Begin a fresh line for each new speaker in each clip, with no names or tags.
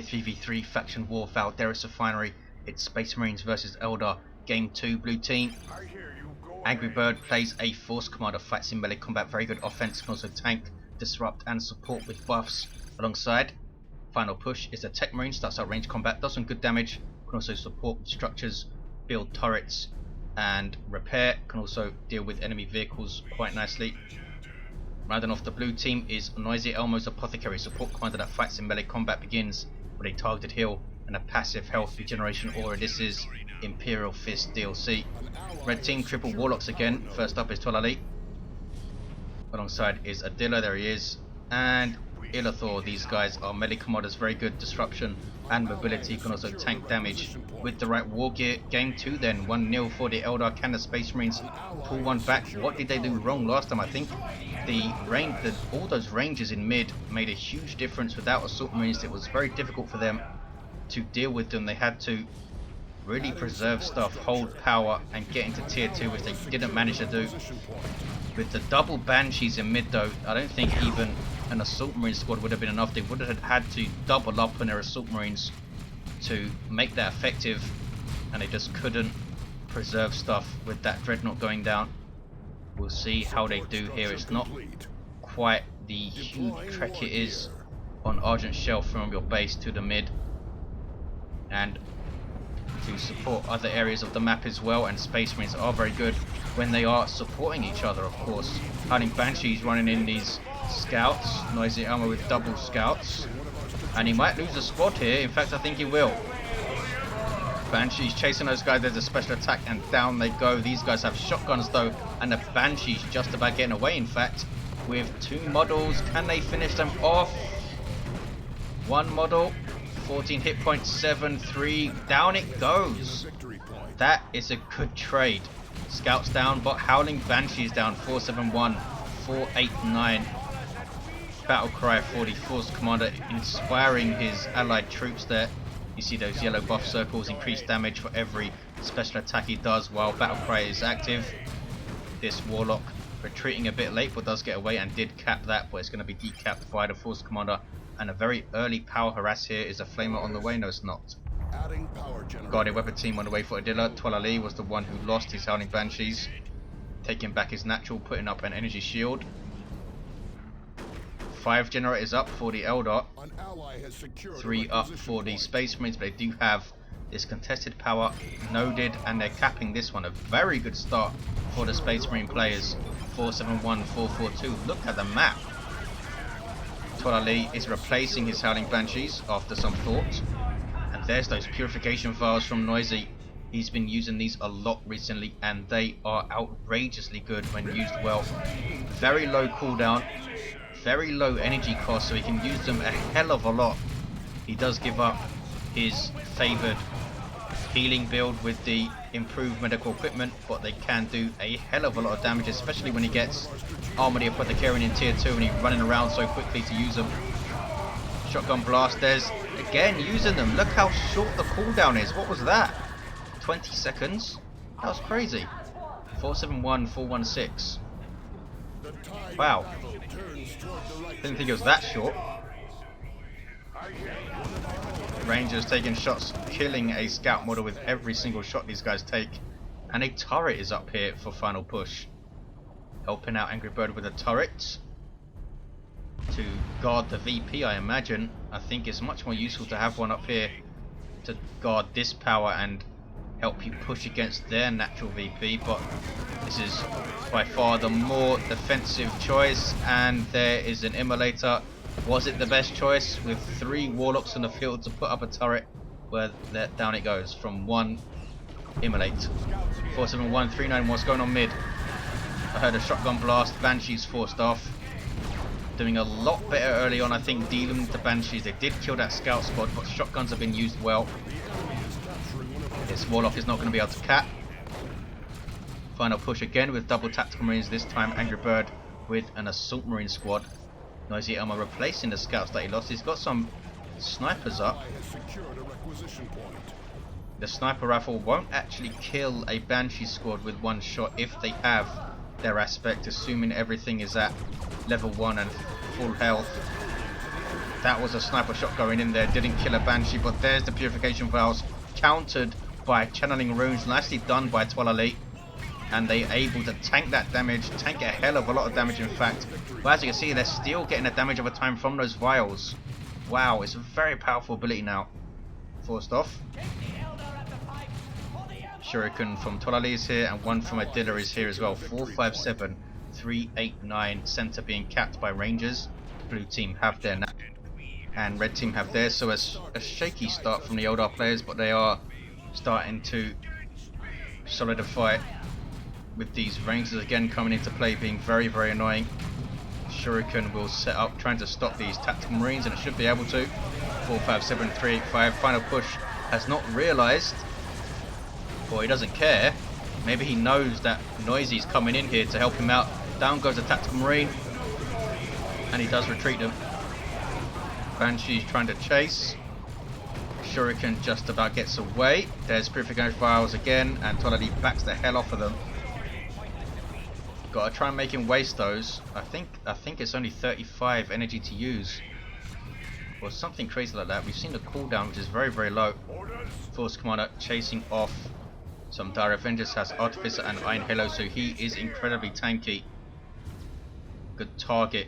3v3 faction war, Valderus Refinery. It's Space Marines versus Eldar. Game 2, blue team. Angry Bird plays a force commander, fights in melee combat, very good offense, can also tank, disrupt and support with buffs. Alongside, final push is a Techmarine, starts out range combat, does some good damage, can also support with structures, build turrets and repair, can also deal with enemy vehicles quite nicely. Rounding off the blue team is NoisyElmo's Apothecary, support commander that fights in melee combat, begins with a targeted heal and a passive health regeneration aura. This is Imperial Fist DLC. Red team triple Warlocks again. First up is Toilailee. Alongside is Adila, there he is, and Illethor. These guys are melee commanders, very good disruption and mobility, can also tank damage with the right war gear. Game 2 then, 1-0 for the Eldar. Can the Space Marines pull one back? What did they do wrong last time? I think all those ranges in mid made a huge difference. Without Assault Marines, it was very difficult for them to deal with them. They had to really preserve stuff, hold power and get into tier 2, which they didn't manage to do. With the double Banshees in mid though, I don't think even an Assault Marine squad would have been enough. They would have had to double up on their Assault Marines to make that effective, and they just couldn't preserve stuff with that Dreadnought going down. We'll see how they do here. It's not quite the huge trek it is on Argent Shell from your base to the mid, and to support other areas of the map as well. And Space Marines are very good when they are supporting each other, of course. Hiding Banshees running in these scouts, NoisyElmo with double scouts, and he might lose a squad here. In fact, I think he will. Banshees chasing those guys. There's a special attack and down they go. These guys have shotguns though, and the Banshees just about getting away, in fact, with 2 models. Can they finish them off? 1 model, 14 hit points, 7-3, down it goes. That is a good trade. Scouts down, but Howling Banshees down, 471, 489. Battle cry for the force commander, inspiring his allied troops there. You see those yellow buff circles, increase damage for every special attack he does while battle cry is active. This Warlock retreating a bit late, but does get away and did cap that, but it's going to be decapped by the force commander. And a very early power harass here. Is a flamer on the way? No, it's not. Guardian weapon team on the way for Adila. Toilailee was the one who lost his Howling Banshees, taking back his natural, putting up an energy shield. 5 generators up for the Eldar, 3 up for the Space Marines, but they do have this contested power noded, and they're capping this one. A very good start for the Space Marine players. 471, 442. Look at the map. Toilailee is replacing his Howling Banshees after some thought, and there's those purification vials from Noisy. He's been using these a lot recently, and they are outrageously good when used well. Very low cooldown, very low energy cost, so he can use them a hell of a lot. He does give up his favoured healing build with the improved medical equipment, but they can do a hell of a lot of damage, especially when he gets Armor the Apothecary in tier 2 and he's running around so quickly to use them. Shotgun blasters, again using them. Look how short the cooldown is. What was that? 20 seconds? That was crazy. 471, 416. Wow. Didn't think it was that short. Rangers taking shots, killing a scout model with every single shot these guys take. And a turret is up here for final push, helping out Angry Bird with a turret to guard the VP. I imagine. I think it's much more useful to have one up here to guard this power and help you push against their natural VP, but this is by far the more defensive choice. And there is an immolator. Was it the best choice with 3 Warlocks in the field to put up a turret? Where down it goes from 1 immolate. 471, 39. What's going on mid? I heard a shotgun blast. Banshees forced off. Doing a lot better early on, I think, dealing with the Banshees. They did kill that scout squad, but shotguns have been used well. This Warlock is not going to be able to cap. Final push again with double tactical marines. This time Angry Bird with an Assault Marine squad. NoisyElmo replacing the scouts that he lost. He's got some snipers up. The sniper rifle won't actually kill a Banshee squad with 1 shot if they have their aspect, assuming everything is at level 1 and full health. That was a sniper shot going in there, didn't kill a Banshee, but there's the purification vials, countered by channeling runes, nicely done by Toilailee. And they're able to tank that damage, tank a hell of a lot of damage in fact. But as you can see, they're still getting the damage over time from those vials. Wow, it's a very powerful ability now. Forced off. Shuriken from Toilailee is here, and one from Adila is here as well. 457, 389, center being capped by Rangers. Blue team have their nap, and red team have theirs. So it's a shaky start from the Eldar players, but they are starting to solidify with these Rangers again coming into play, being very, very annoying. Shuriken will set up trying to stop these tactical marines, and it should be able to. 457, 385, final push has not realised, or he doesn't care. Maybe he knows that Noisy's coming in here to help him out. Down goes the tactical marine, and he does retreat them. Banshee's trying to chase. Shuriken just about gets away. There's purification vials again, and Toilailee backs the hell off of them. Gotta try and make him waste those. I think it's only 35 energy to use, or something crazy like that. We've seen the cooldown, which is very, very low. Force Commander chasing off some Dire Avengers, has Artificer and Iron Halo, so he is incredibly tanky. Good target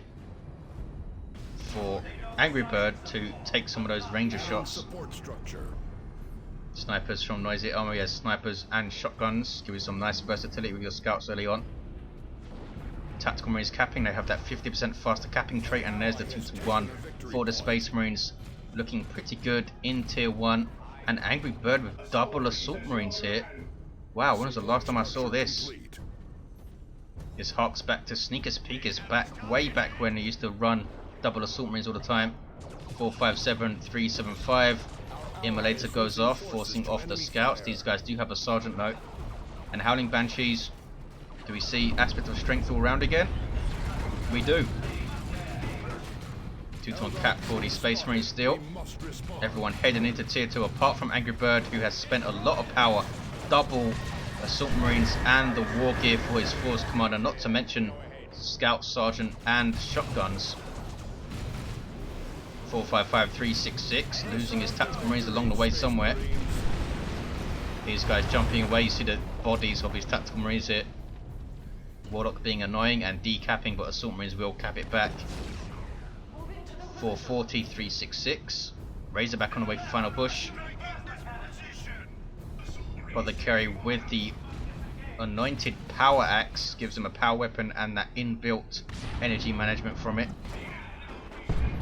for Angry Bird to take some of those ranger shots. Snipers from NoisyElmo, he has snipers and shotguns, give you some nice versatility with your scouts early on. Tactical Marines capping, they have that 50% faster capping trait, and there's the 2-to-1 for the Space Marines, looking pretty good in tier 1. And Angry Bird with double Assault Marines here. Wow, when was the last time I saw this? This harks back to Sneakers Peekers, way back when they used to run double Assault Marines all the time. 457, 375. Immolator goes off, forcing off the scouts. These guys do have a sergeant note. And Howling Banshees. Do we see Aspect of Strength all around again? We do. 2-to-1 cap for the Space Marines still. Everyone heading into tier 2 apart from Angry Bird, who has spent a lot of power. Double Assault Marines and the war gear for his Force Commander, not to mention Scout, Sergeant and shotguns. 455, 366, losing his Tactical Marines along the way somewhere. These guys jumping away, you see the bodies of his Tactical Marines here. Warlock being annoying and decapping, but Assault Marines will cap it back. 440, 366. Razorback on the way for final push. Apothecary with the anointed power axe gives him a power weapon and that inbuilt energy management from it.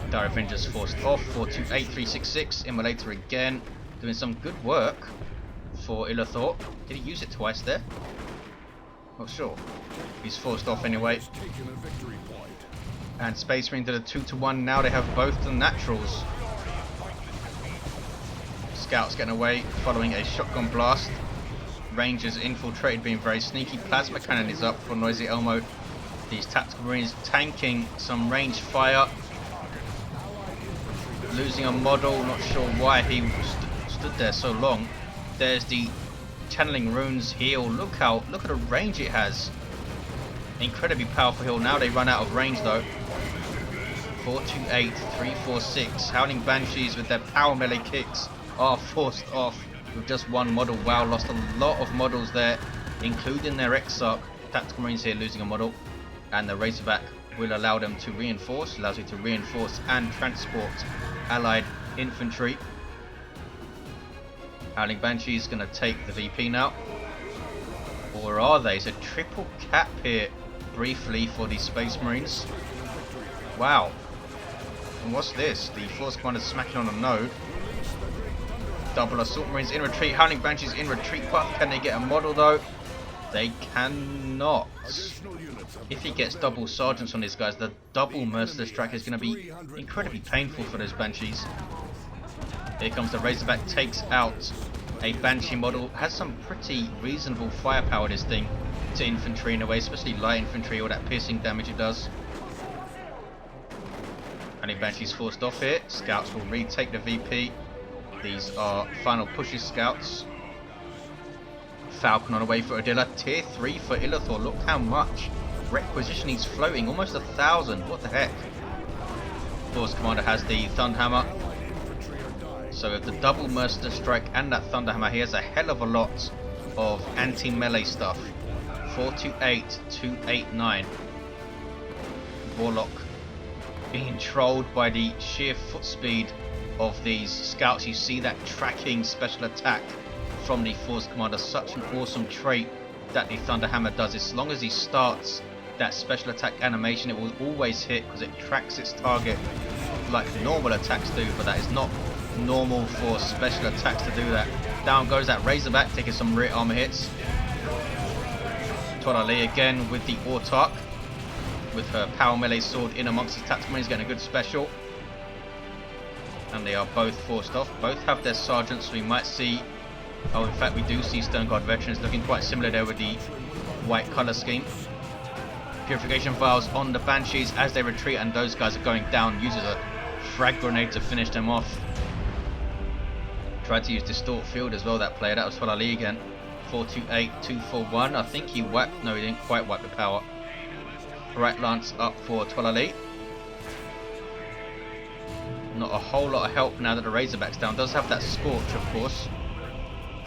Dire Avengers forced off. 428, 366. Immolator again, doing some good work for Illethor. Did he use it twice there? Not sure. He's forced off anyway. And Space Marine did a 2-to-1. Now they have both the naturals. Scouts getting away following a shotgun blast. Rangers infiltrated, being very sneaky. Plasma cannon is up for NoisyElmo. These tactical marines tanking some range fire. Losing a model, not sure why he stood there so long. There's the channeling runes heal. Look at the range it has. Incredibly powerful heal. Now they run out of range though. 428, 346. Howling Banshees with their power melee kicks are forced off with just one model. Wow, lost a lot of models there, including their Exarch. Tactical Marines here losing a model, and the Razorback will allow them to reinforce. Allows you to reinforce and transport allied infantry. Howling Banshee is going to take the VP now. Or are they? It's a triple cap here briefly for the Space Marines. Wow. And what's this? The Force Commander smacking on a node. Double Assault Marines in retreat. Howling Banshees in retreat path. Can they get a model though? They cannot. If he gets double Sergeants on these guys, the double Merciless Strike is going to be incredibly painful for those Banshees. Here comes the Razorback, takes out a Banshee model. Has some pretty reasonable firepower, this thing, to infantry in a way, especially light infantry, all that piercing damage it does. And if Banshee's forced off here, Scouts will retake the VP. These are final pushes Scouts. Falcon on the way for Adila. Tier 3 for Illethor. Look how much requisition he's floating. Almost 1,000. What the heck? Force Commander has the Thunderhammer. So with the double Merciless Strike and that Thunderhammer, he has a hell of a lot of anti-melee stuff. 428, 289. Warlock being trolled by the sheer foot speed of these scouts. You see that tracking special attack from the Force Commander, such an awesome trait that the Thunderhammer does. As long as he starts that special attack animation, it will always hit because it tracks its target like normal attacks do, but that is not normal for special attacks to do that. Down goes that Razorback, taking some rear armor hits. Toilailee again with the Autarch, with her power melee sword in amongst his tactical marines, getting a good special. And they are both forced off. Both have their sergeants, so we might see... Oh, in fact we do see Stone Guard veterans looking quite similar there with the white colour scheme. Purification Vials on the Banshees as they retreat, and those guys are going down. Uses a frag grenade to finish them off. Tried to use Distort Field as well, that player. That was Toilailee again. 428, 241. I think he whacked... No, he didn't quite wipe the power. Right Lance up for Toilailee. Not a whole lot of help now that the Razorback's down. Does have that Scorch, of course.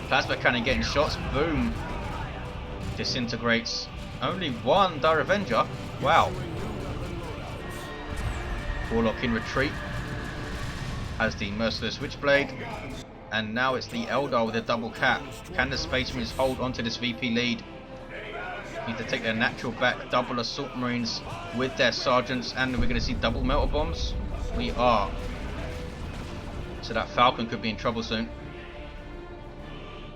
Plasma Cannon getting shots. Boom. Disintegrates. Only one Dire Avenger. Wow. Warlock in retreat as the Merciless Witchblade. And now it's the Eldar with a double cap. Can the Space Marines hold onto this VP lead? Need to take their natural back. Double Assault Marines with their sergeants. And we're going to see double Melter Bombs. We are. So that Falcon could be in trouble soon.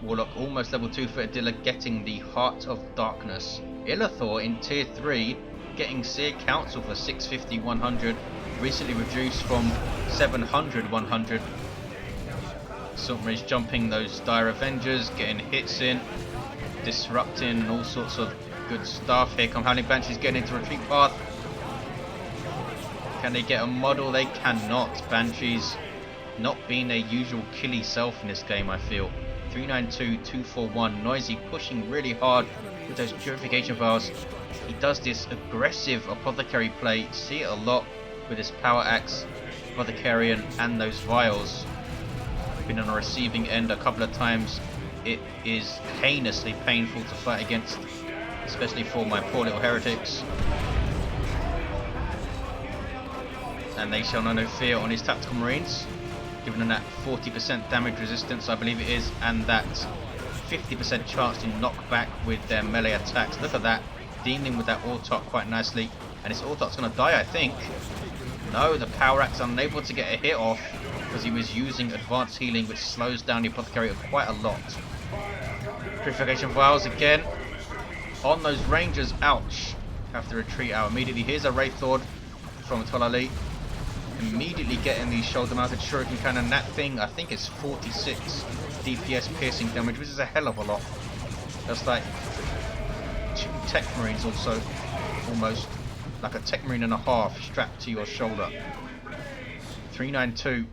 Warlock almost level 2 for Adila, getting the Heart of Darkness. Illethor in tier 3 getting Seer Council for 650 100, recently reduced from 700 100. Submarines jumping those Dire Avengers, getting hits in, disrupting, and all sorts of good stuff. Here come Howling Banshees getting into retreat path. Can they get a model? They cannot. Banshees not being their usual killy self in this game, I feel. 392, 241. Noisy pushing really hard with those Purification Vials. He does this aggressive Apothecary play. See it a lot with his Power Axe, Apothecarian, and those Vials. Been on a receiving end a couple of times. It is heinously painful to fight against, especially for my poor little heretics. And they shall know no fear on his tactical marines, giving them that 40% damage resistance, I believe it is, and that 50% chance to knock back with their melee attacks. Look at that, dealing with that Autarch quite nicely, and his Autarch's going to die, I think. No, the Power Axe unable to get a hit off because he was using advanced healing, which slows down the Apothecary quite a lot. Purification Vials again on those Rangers. Ouch. Have to retreat out immediately. Here's a Wraith Lord from Toilailee. Immediately getting the shoulder mounted shuriken cannon. That thing, I think, is 46 DPS piercing damage, which is a hell of a lot. That's like 2 Techmarines also, almost like a Techmarine and a half strapped to your shoulder. 392,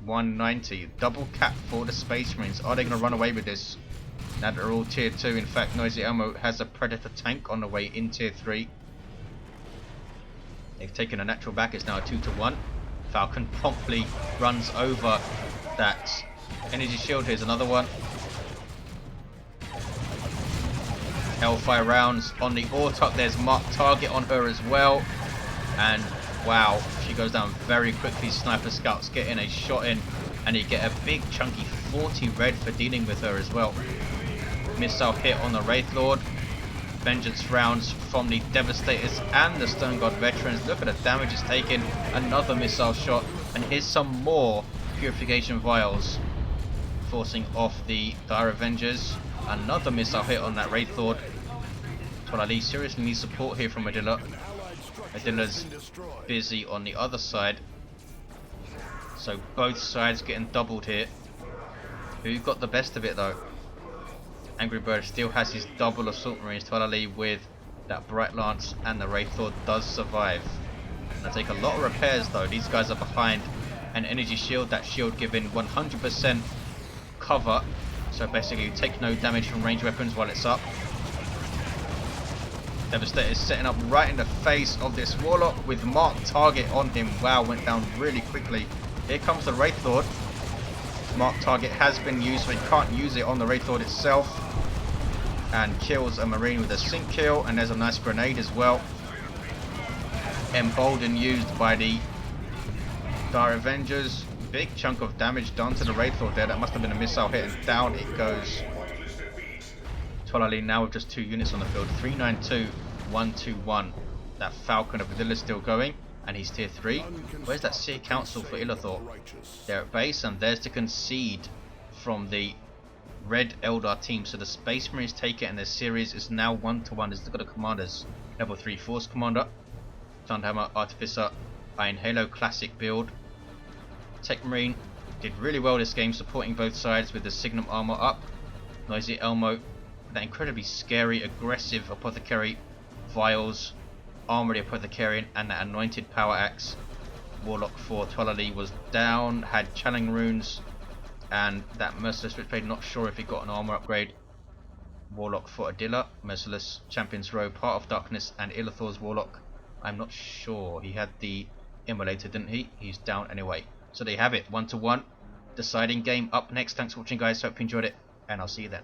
190. Double cap for the Space Marines. Are they going to run away with this? Now that they're all tier 2. In fact, NoisyElmo has a Predator tank on the way in tier 3. They've taken a natural back. It's now a 2-1. Falcon promptly runs over that energy shield. Here's another one. Hellfire rounds on the Autarch. There's marked target on her as well. And wow, she goes down very quickly. Sniper scouts getting a shot in, and you get a big chunky 40 red for dealing with her as well. Missile hit on the Wraith Lord. Vengeance rounds from the Devastators and the Stone Guard veterans. Look at the damage it's taken. Another missile shot, and here's some more Purification Vials forcing off the Dire Avengers. Another missile hit on that Wraith Lord. Toilailee seriously needs support here from Adila. Adila's busy on the other side, so both sides getting doubled here. Who got the best of it though? Angry Bird still has his double Assault Marines. Toilailee with that Bright Lance and the Wraith Lord does survive. Gonna take a lot of repairs though. These guys are behind an energy shield. That shield giving 100% cover. So basically you take no damage from ranged weapons while it's up. Devastator is setting up right in the face of this Warlock with marked target on him. Wow, went down really quickly. Here comes the Wraith Lord. Marked target has been used, but he can't use it on the Wraith Lord itself. And kills a Marine with a sync kill, and there's a nice grenade as well. Emboldened used by the Dire Avengers. Big chunk of damage done to the Wraith Lord there. That must have been a missile hit, and down it goes. Toilailee now with just 2 units on the field. 392, 121. That Falcon of Adila is still going, and he's tier 3. Where's that Seer Council for Illethor? They're at base, and there's the concede from the red Eldar team. So the Space Marines take it, and their series is now 1-1. They've got the commanders. Level 3 Force Commander, Thunderhammer, Artificer, Iron Halo Classic build. Techmarine did really well this game, supporting both sides with the Signum armor up. NoisyElmo, that incredibly scary, aggressive Apothecary, Vials, Armory Apothecarian, and that Anointed Power Axe. Warlock for Toilailee was down, had Channeling Runes, and that Merciless Switchblade, not sure if he got an armor upgrade. Warlock for Adila, Merciless, Champion's Row, Part of Darkness, and Illithor's Warlock. I'm not sure. He had the Immolator, didn't he? He's down anyway. So there you have it, 1-1. Deciding game up next. Thanks for watching, guys. Hope you enjoyed it, and I'll see you then.